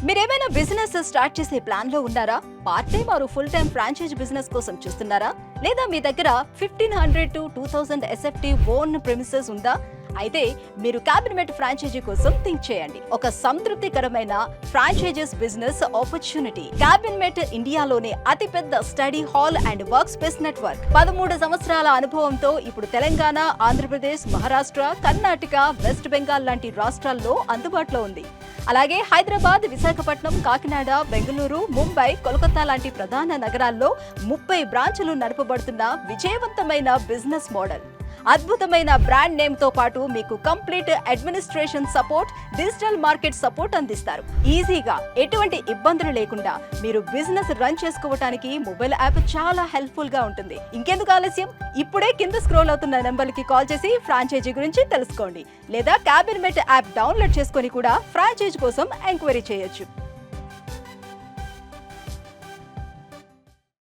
మీరేమైనా business start చేసే plan లో ఉన్నారా? Part time or full time franchise business కోసం చూస్తున్నారా? లేదా మీ దగ్గర 1500 to 2000 ఎస్ఎఫ్టీ ఓన్ ప్రెమిసెస్ ఉందా? అయితే మీరు క్యాబినెట్ ఫ్రాంచైజీ కోసం థింక్ చేయండి. ఒక సంతృప్తికరమైన ఫ్రాంచైజెస్ బిజినెస్ ఆపర్చునిటీ. క్యాబినెట్ ఇండియాలోనే అతిపెద్ద study hall and work space network. 13 సంవత్సరాల అనుభవంతో ఇప్పుడు తెలంగాణ, ఆంధ్రప్రదేశ్, మహారాష్ట్ర, కర్ణాటక, వెస్ట్ బెంగాల్ లాంటి రాష్ట్రాల్లో అందుబాటులో ఉంది. అలాగే హైదరాబాద్, విశాఖపట్నం, కాకినాడ, బెంగళూరు, ముంబై, కోల్కతా లాంటి ప్రధాన నగరాల్లో 30 బ్రాంచులు నడపబడుతున్న విజయవంతమైన బిజినెస్ మోడల్. అద్భుతమైన బ్రాండ్ నేమ్ తో పాటు మీకు complete administration support, digital market support అందిస్తారు. ఈజీగా ఎటువంటి ఇబ్బందులు లేకుండా మీరు బిజినెస్ రన్ చేసుకోవడానికి మొబైల్ యాప్ చాలా హెల్ప్ఫుల్ గా ఉంటుంది. ఇంకెందుకు ఆలస్యం? ఇప్పుడే కింద స్క్రోల్ అవుతున్న నెంబర్కి కాల్ చేసి ఫ్రాంచైజీ గురించి తెలుసుకోండి. లేదా క్యాబినెట్ యాప్ డౌన్లోడ్ చేసుకొని కూడా ఫ్రాంచైజీ కోసం ఎంక్వైరీ చేయొచ్చు.